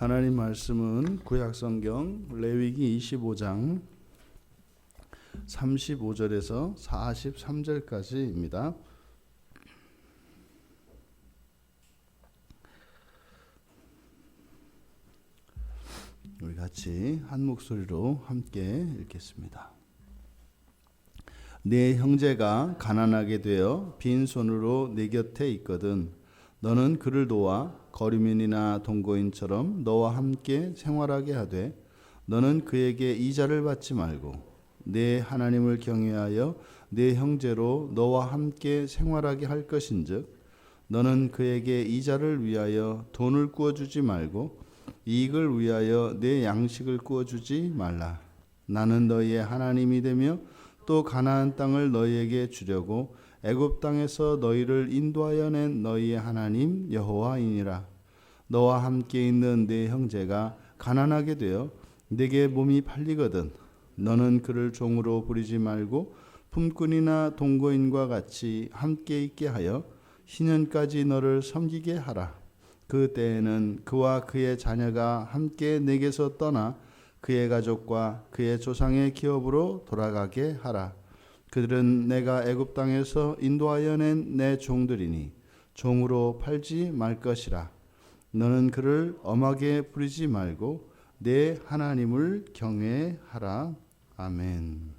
하나님 말씀은 구약성경 레위기 25장 35절에서 43절까지입니다. 우리 같이 한 목소리로 함께 읽겠습니다. 네 형제가 가난하게 되어 빈손으로 내 곁에 있거든 너는 그를 도와 거류민이나 동거인처럼 너와 함께 생활하게 하되 너는 그에게 이자를 받지 말고 내 하나님을 경외하여 내 형제로 너와 함께 생활하게 할 것인즉 너는 그에게 이자를 위하여 돈을 구워주지 말고 이익을 위하여 내 양식을 구워주지 말라. 나는 너희의 하나님이 되며 또 가나안 땅을 너희에게 주려고 애굽 땅에서 너희를 인도하여 낸 너희의 하나님 여호와이니라. 너와 함께 있는 네 형제가 가난하게 되어 내게 몸이 팔리거든 너는 그를 종으로 부리지 말고 품꾼이나 동거인과 같이 함께 있게 하여 희년까지 너를 섬기게 하라. 그 때에는 그와 그의 자녀가 함께 내게서 떠나 그의 가족과 그의 조상의 기업으로 돌아가게 하라. 그들은 내가 애굽 땅에서 인도하여 낸 내 종들이니 종으로 팔지 말 것이라. 너는 그를 엄하게 부리지 말고 내 하나님을 경외하라. 아멘.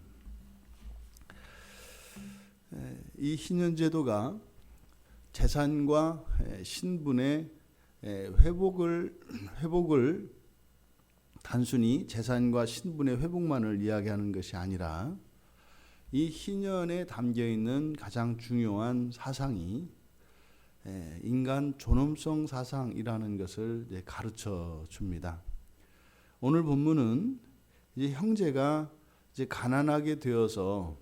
이 희년제도가 재산과 신분의 회복을 단순히 재산과 신분의 회복만을 이야기하는 것이 아니라 이 희년에 담겨 있는 가장 중요한 사상이 인간 존엄성 사상이라는 것을 가르쳐 줍니다. 오늘 본문은 이제 형제가 이제 가난하게 되어서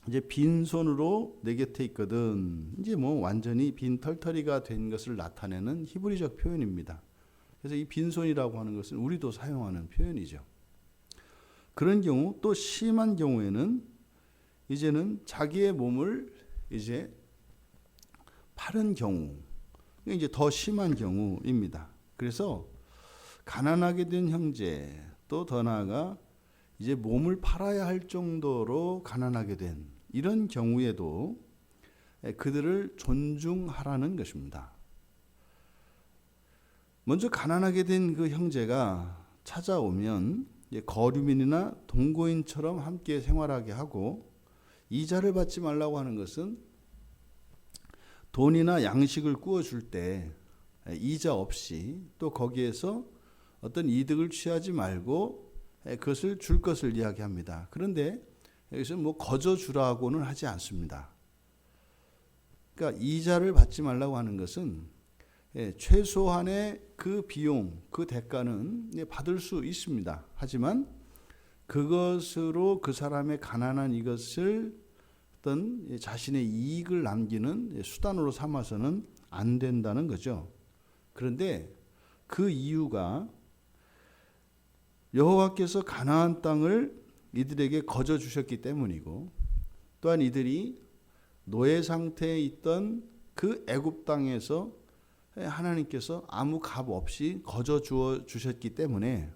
이제 빈손으로 내 곁에 있거든. 이제 뭐 완전히 빈털터리가 된 것을 나타내는 히브리적 표현입니다. 그래서 이 빈손이라고 하는 것은 우리도 사용하는 표현이죠. 그런 경우 또 심한 경우에는 이제는 자기의 몸을 이제 파는 경우, 이제 더 심한 경우입니다. 그래서 가난하게 된 형제 또 더 나아가 이제 몸을 팔아야 할 정도로 가난하게 된 이런 경우에도 그들을 존중하라는 것입니다. 먼저 가난하게 된 그 형제가 찾아오면 거류민이나 동거인처럼 함께 생활하게 하고 이자를 받지 말라고 하는 것은 돈이나 양식을 구워줄 때 이자 없이 또 거기에서 어떤 이득을 취하지 말고 그것을 줄 것을 이야기합니다. 그런데 여기서 뭐 거저 주라고는 하지 않습니다. 그러니까 이자를 받지 말라고 하는 것은 최소한의 그 비용, 그 대가는 받을 수 있습니다. 하지만 그것으로 그 사람의 가난한 이것을 어떤 자신의 이익을 남기는 수단으로 삼아서는 안 된다는 거죠. 그런데 그 이유가 여호와께서 가나안 땅을 이들에게 거저 주셨기 때문이고 또한 이들이 노예 상태에 있던 그 애굽 땅에서 하나님께서 아무 값 없이 거저 주어 주셨기 때문에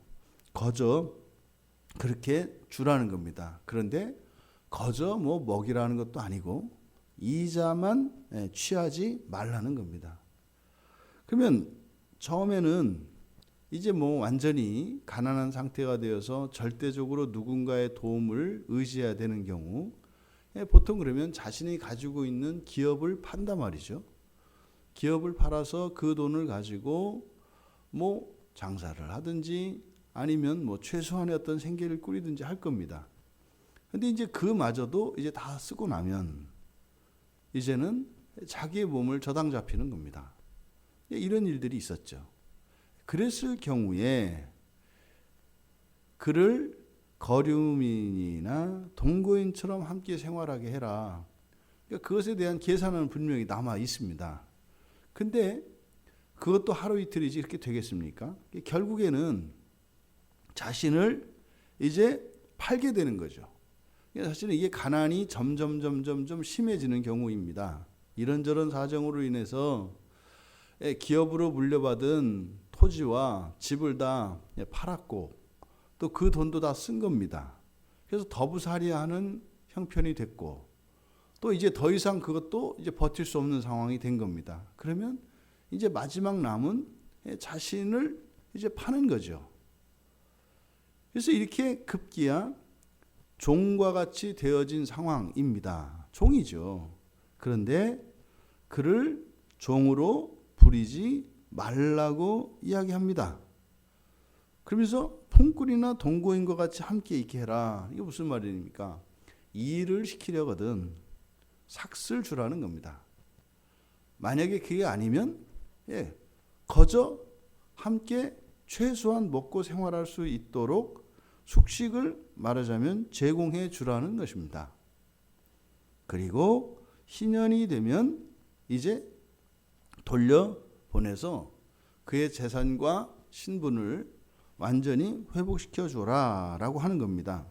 거저 그렇게 주라는 겁니다. 그런데 거저 뭐 먹이라는 것도 아니고 이자만 취하지 말라는 겁니다. 그러면 처음에는 이제 뭐 완전히 가난한 상태가 되어서 절대적으로 누군가의 도움을 의지해야 되는 경우 보통 그러면 자신이 가지고 있는 기업을 판단 말이죠. 기업을 팔아서 그 돈을 가지고 뭐 장사를 하든지 아니면 뭐 최소한의 어떤 생계를 꾸리든지 할 겁니다. 근데 이제 그마저도 이제 다 쓰고 나면 이제는 자기의 몸을 저당 잡히는 겁니다. 이런 일들이 있었죠. 그랬을 경우에 그를 거류민이나 동거인처럼 함께 생활하게 해라. 그러니까 그것에 대한 계산은 분명히 남아 있습니다. 근데 그것도 하루 이틀이지 이렇게 되겠습니까? 결국에는 자신을 이제 팔게 되는 거죠. 사실은 이게 가난이 점점 심해지는 경우입니다. 이런저런 사정으로 인해서 기업으로 물려받은 토지와 집을 다 팔았고 또 그 돈도 다 쓴 겁니다. 그래서 더부살이하는 형편이 됐고 또 이제 더 이상 그것도 이제 버틸 수 없는 상황이 된 겁니다. 그러면 이제 마지막 남은 자신을 이제 파는 거죠. 그래서 이렇게 급기야 종과 같이 되어진 상황입니다. 종이죠. 그런데 그를 종으로 부리지 말라고 이야기합니다. 그러면서 품꾼이나 동거인과 같이 함께 있게 해라. 이게 무슨 말입니까? 일을 시키려거든 삭슬 주라는 겁니다. 만약에 그게 아니면 거저 함께 최소한 먹고 생활할 수 있도록 숙식을 말하자면 제공해 주라는 것입니다. 그리고 희년이 되면 이제 돌려보내서 그의 재산과 신분을 완전히 회복시켜 주라라고 하는 겁니다.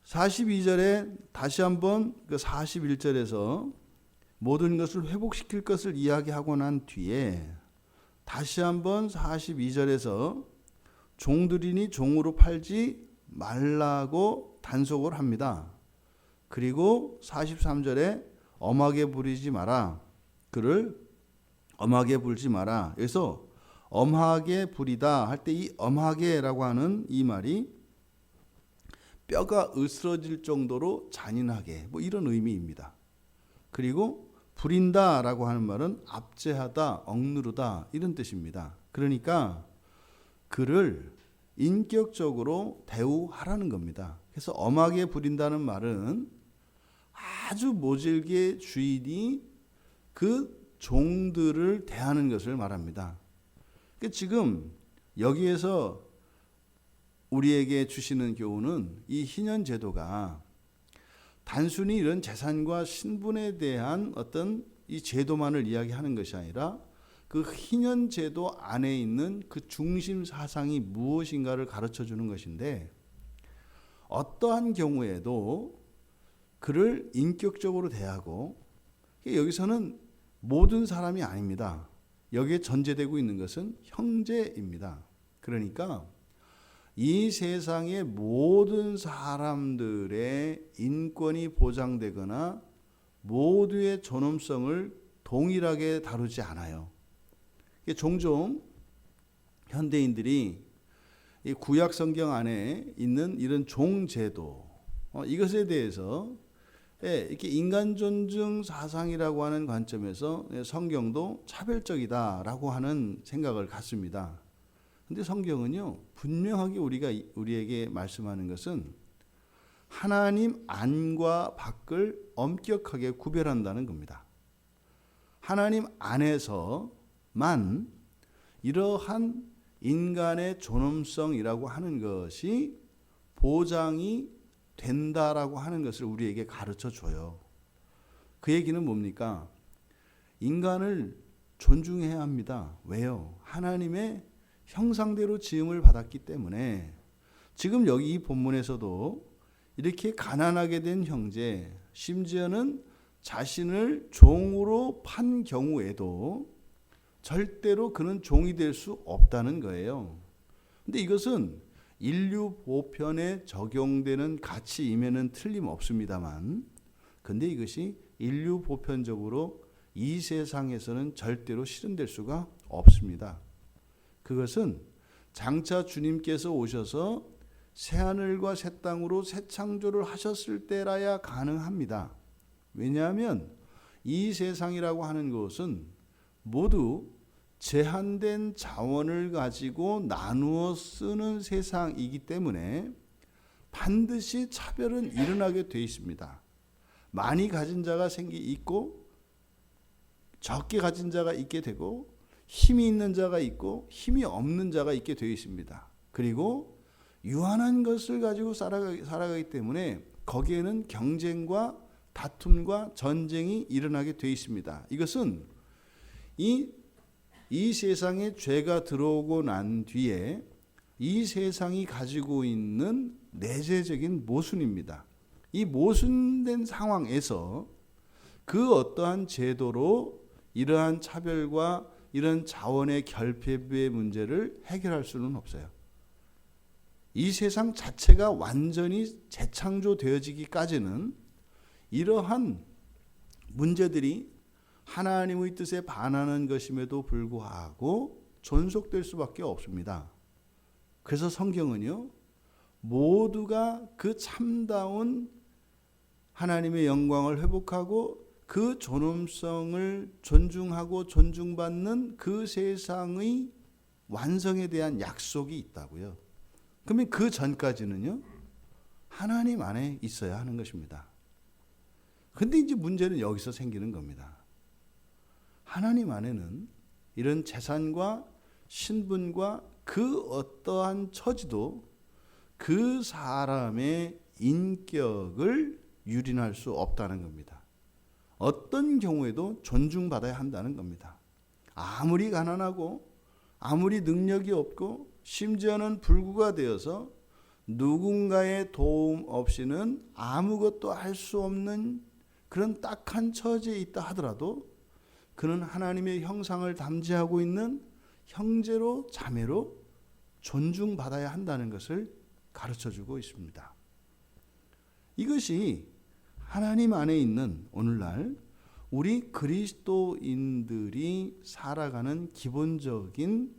42절에 다시 한번 그 41절에서 모든 것을 회복시킬 것을 이야기하고 난 뒤에 다시 한번 42절에서 종들이니 종으로 팔지 말라고 단속을 합니다. 그리고 43절에 엄하게 부리지 마라. 그를 엄하게 불지 마라. 그래서 엄하게 부리다 할 때 이 엄하게라고 하는 이 말이 뼈가 으스러질 정도로 잔인하게 뭐 이런 의미입니다. 그리고 부린다라고 하는 말은 압제하다, 억누르다 이런 뜻입니다. 그러니까 그를 인격적으로 대우하라는 겁니다. 그래서 엄하게 부린다는 말은 아주 모질게 주인이 그 종들을 대하는 것을 말합니다. 그러니까 지금 여기에서 우리에게 주시는 교훈은 이 희년 제도가 단순히 이런 재산과 신분에 대한 어떤 이 제도만을 이야기하는 것이 아니라 그 희년 제도 안에 있는 그 중심 사상이 무엇인가를 가르쳐 주는 것인데 어떠한 경우에도 그를 인격적으로 대하고 여기서는 모든 사람이 아닙니다. 여기에 전제되고 있는 것은 형제입니다. 그러니까 이 세상의 모든 사람들의 인권이 보장되거나 모두의 존엄성을 동일하게 다루지 않아요. 종종 현대인들이 이 구약 성경 안에 있는 이런 종제도 이것에 대해서 이렇게 인간 존중 사상이라고 하는 관점에서 성경도 차별적이다라고 하는 생각을 갖습니다. 근데 성경은요 분명하게 우리에게 말씀하는 것은 하나님 안과 밖을 엄격하게 구별한다는 겁니다. 하나님 안에서만 이러한 인간의 존엄성이라고 하는 것이 보장이 된다라고 하는 것을 우리에게 가르쳐 줘요. 그 얘기는 뭡니까? 인간을 존중해야 합니다. 왜요? 하나님의 형상대로 지음을 받았기 때문에 지금 여기 이 본문에서도 이렇게 가난하게 된 형제, 심지어는 자신을 종으로 판 경우에도 절대로 그는 종이 될 수 없다는 거예요. 근데 이것은 인류 보편에 적용되는 가치임에는 틀림없습니다만 근데 이것이 인류 보편적으로 이 세상에서는 절대로 실현될 수가 없습니다. 그것은 장차 주님께서 오셔서 새하늘과 새 땅으로 새 창조를 하셨을 때라야 가능합니다. 왜냐하면 이 세상이라고 하는 것은 모두 제한된 자원을 가지고 나누어 쓰는 세상이기 때문에 반드시 차별은 일어나게 되어 있습니다. 많이 가진 자가 있고 적게 가진 자가 있게 되고 힘이 있는 자가 있고 힘이 없는 자가 있게 되어 있습니다. 그리고 유한한 것을 가지고 살아가기 때문에 거기에는 경쟁과 다툼과 전쟁이 일어나게 되어 있습니다. 이것은 이 세상에 죄가 들어오고 난 뒤에 이 세상이 가지고 있는 내재적인 모순입니다. 이 모순된 상황에서 그 어떠한 제도로 이러한 차별과 이런 자원의 결핍의 문제를 해결할 수는 없어요. 이 세상 자체가 완전히 재창조되어지기까지는 이러한 문제들이 하나님의 뜻에 반하는 것임에도 불구하고 존속될 수밖에 없습니다. 그래서 성경은요, 모두가 그 참다운 하나님의 영광을 회복하고 그 존엄성을 존중하고 존중받는 그 세상의 완성에 대한 약속이 있다고요. 그러면 그 전까지는요, 하나님 안에 있어야 하는 것입니다. 근데 이제 문제는 여기서 생기는 겁니다. 하나님 안에는 이런 재산과 신분과 그 어떠한 처지도 그 사람의 인격을 유린할 수 없다는 겁니다. 어떤 경우에도 존중받아야 한다는 겁니다. 아무리 가난하고 아무리 능력이 없고 심지어는 불구가 되어서 누군가의 도움 없이는 아무것도 할 수 없는 그런 딱한 처지에 있다 하더라도 그는 하나님의 형상을 담지하고 있는 형제로 자매로 존중받아야 한다는 것을 가르쳐주고 있습니다. 이것이 하나님 안에 있는 오늘날 우리 그리스도인들이 살아가는 기본적인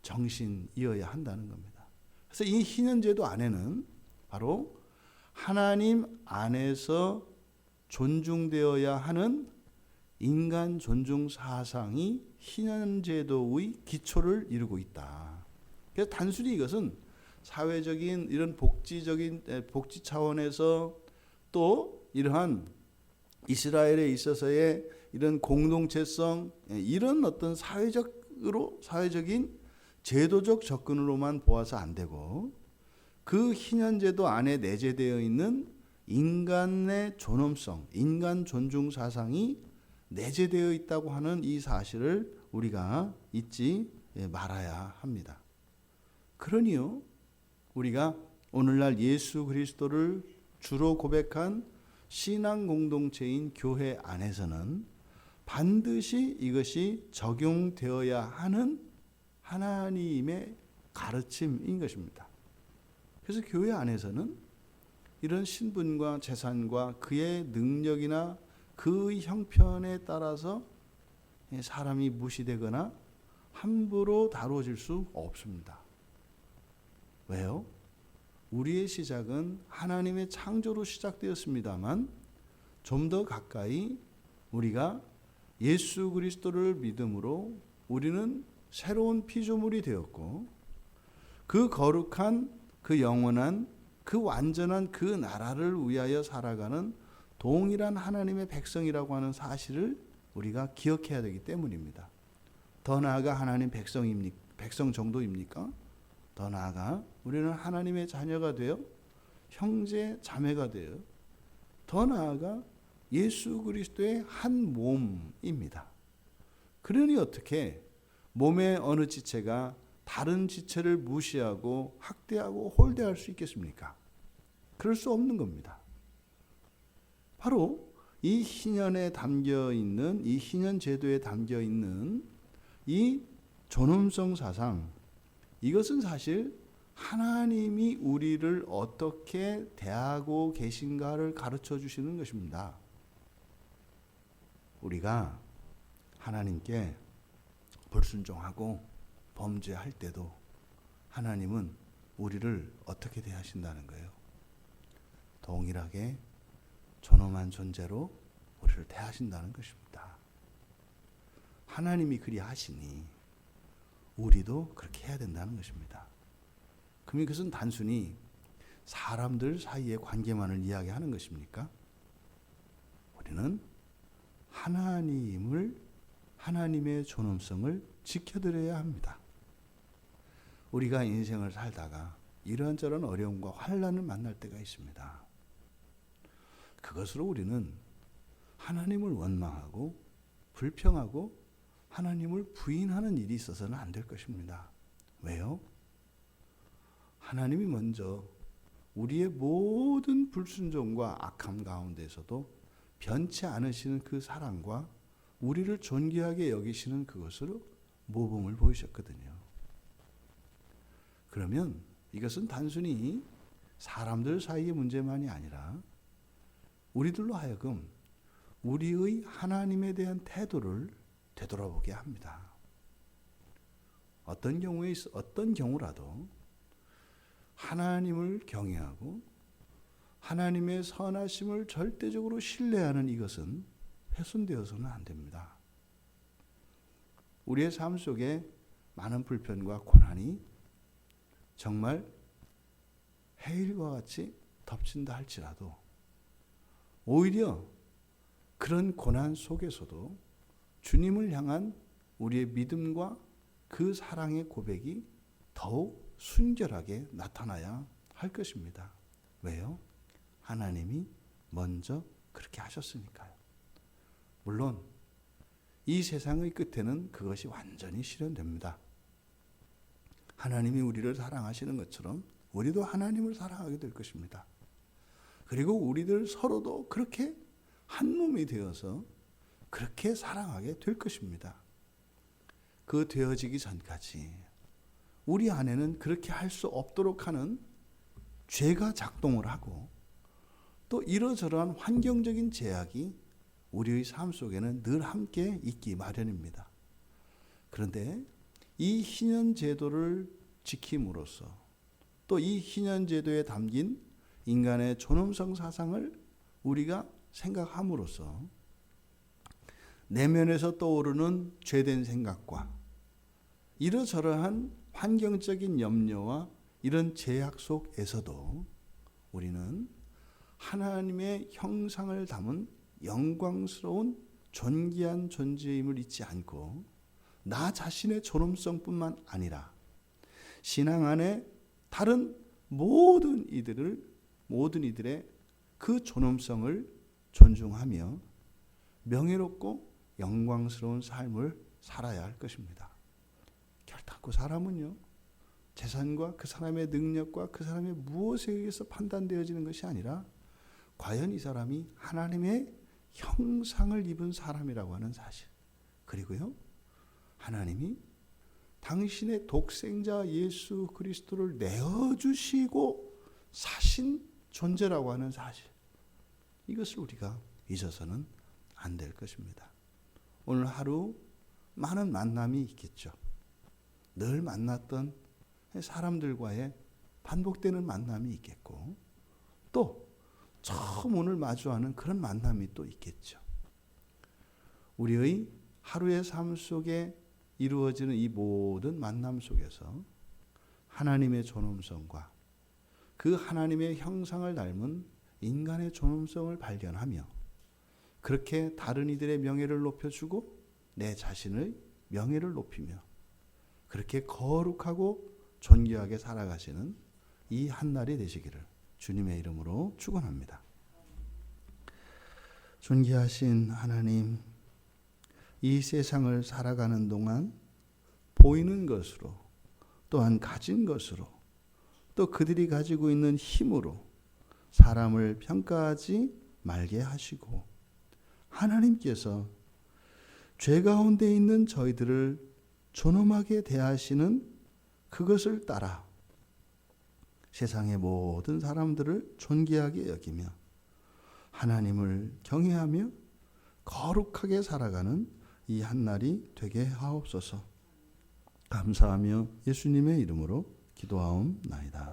정신이어야 한다는 겁니다. 그래서 이 희년제도 안에는 바로 하나님 안에서 존중되어야 하는 인간 존중 사상이 희년제도의 기초를 이루고 있다. 그래서 단순히 이것은 사회적인 이런 복지 차원에서 또 이러한 이스라엘에 있어서의 이런 공동체성, 이런 어떤 사회적인 제도적 접근으로만 보아서 안 되고 그 희년제도 안에 내재되어 있는 인간의 존엄성, 인간 존중 사상이 내재되어 있다고 하는 이 사실을 우리가 잊지 말아야 합니다. 그러니요, 우리가 오늘날 예수 그리스도를 주로 고백한 신앙 공동체인 교회 안에서는 반드시 이것이 적용되어야 하는 하나님의 가르침인 것입니다. 그래서 교회 안에서는 이런 신분과 재산과 그의 능력이나 그 형편에 따라서 사람이 무시되거나 함부로 다루어질 수 없습니다. 왜요? 우리의 시작은 하나님의 창조로 시작되었습니다만 좀 더 가까이 우리가 예수 그리스도를 믿음으로 우리는 새로운 피조물이 되었고 그 거룩한 그 영원한 그 완전한 그 나라를 위하여 살아가는 동일한 하나님의 백성이라고 하는 사실을 우리가 기억해야 되기 때문입니다. 더 나아가 하나님 백성 정도입니까? 더 나아가 우리는 하나님의 자녀가 되어 형제 자매가 되어 더 나아가 예수 그리스도의 한 몸입니다. 그러니 어떻게 몸의 어느 지체가 다른 지체를 무시하고 학대하고 홀대할 수 있겠습니까? 그럴 수 없는 겁니다. 바로 이 희년에 담겨 있는, 이 희년 제도에 담겨 있는 이 존엄성 사상, 이것은 사실 하나님이 우리를 어떻게 대하고 계신가를 가르쳐 주시는 것입니다. 우리가 하나님께 불순종하고 범죄할 때도 하나님은 우리를 어떻게 대하신다는 거예요? 동일하게 존엄한 존재로 우리를 대하신다는 것입니다. 하나님이 그리 하시니 우리도 그렇게 해야 된다는 것입니다. 그럼 이것은 단순히 사람들 사이의 관계만을 이야기하는 것입니까? 우리는 하나님의 존엄성을 지켜드려야 합니다. 우리가 인생을 살다가 이런저런 어려움과 환난을 만날 때가 있습니다. 그것으로 우리는 하나님을 원망하고 불평하고 하나님을 부인하는 일이 있어서는 안 될 것입니다. 왜요? 하나님이 먼저 우리의 모든 불순종과 악함 가운데서도 변치 않으시는 그 사랑과 우리를 존귀하게 여기시는 그것으로 모범을 보이셨거든요. 그러면 이것은 단순히 사람들 사이의 문제만이 아니라 우리들로 하여금 우리의 하나님에 대한 태도를 되돌아보게 합니다. 어떤 경우라도 하나님을 경외하고 하나님의 선하심을 절대적으로 신뢰하는 이것은 훼손되어서는 안 됩니다. 우리의 삶 속에 많은 불편과 고난이 정말 해일과 같이 덮친다 할지라도 오히려 그런 고난 속에서도 주님을 향한 우리의 믿음과 그 사랑의 고백이 더욱 순결하게 나타나야 할 것입니다. 왜요? 하나님이 먼저 그렇게 하셨으니까요. 물론 이 세상의 끝에는 그것이 완전히 실현됩니다. 하나님이 우리를 사랑하시는 것처럼 우리도 하나님을 사랑하게 될 것입니다. 그리고 우리들 서로도 그렇게 한 몸이 되어서 그렇게 사랑하게 될 것입니다. 그 되어지기 전까지 우리 안에는 그렇게 할 수 없도록 하는 죄가 작동을 하고 또 이러저러한 환경적인 제약이 우리의 삶 속에는 늘 함께 있기 마련입니다. 그런데 이 희년 제도를 지킴으로써 또 이 희년 제도에 담긴 인간의 존엄성 사상을 우리가 생각함으로써 내면에서 떠오르는 죄된 생각과 이러저러한 환경적인 염려와 이런 제약 속에서도 우리는 하나님의 형상을 담은 영광스러운 존귀한 존재임을 잊지 않고 나 자신의 존엄성뿐만 아니라 신앙 안에 다른 모든 이들의 그 존엄성을 존중하며 명예롭고 영광스러운 삶을 살아야 할 것입니다. 결단코 사람은요, 재산과 그 사람의 능력과 그 사람의 무엇에 의해서 판단되어지는 것이 아니라 과연 이 사람이 하나님의 형상을 입은 사람이라고 하는 사실, 그리고요 하나님이 당신의 독생자 예수 그리스도를 내어주시고 사신 존재라고 하는 사실, 이것을 우리가 잊어서는 안 될 것입니다. 오늘 하루 많은 만남이 있겠죠. 늘 만났던 사람들과의 반복되는 만남이 있겠고 또 처음 오늘 마주하는 그런 만남이 또 있겠죠. 우리의 하루의 삶 속에 이루어지는 이 모든 만남 속에서 하나님의 존엄성과 그 하나님의 형상을 닮은 인간의 존엄성을 발견하며 그렇게 다른 이들의 명예를 높여주고 내 자신의 명예를 높이며 그렇게 거룩하고 존귀하게 살아가시는 이 한날이 되시기를 주님의 이름으로 축원합니다. 존귀하신 하나님, 이 세상을 살아가는 동안 보이는 것으로 또한 가진 것으로 또 그들이 가지고 있는 힘으로 사람을 평가하지 말게 하시고 하나님께서 죄 가운데 있는 저희들을 존엄하게 대하시는 그것을 따라 세상의 모든 사람들을 존귀하게 여기며 하나님을 경외하며 거룩하게 살아가는 이 한날이 되게 하옵소서. 감사하며 예수님의 이름으로 기도하옵나이다.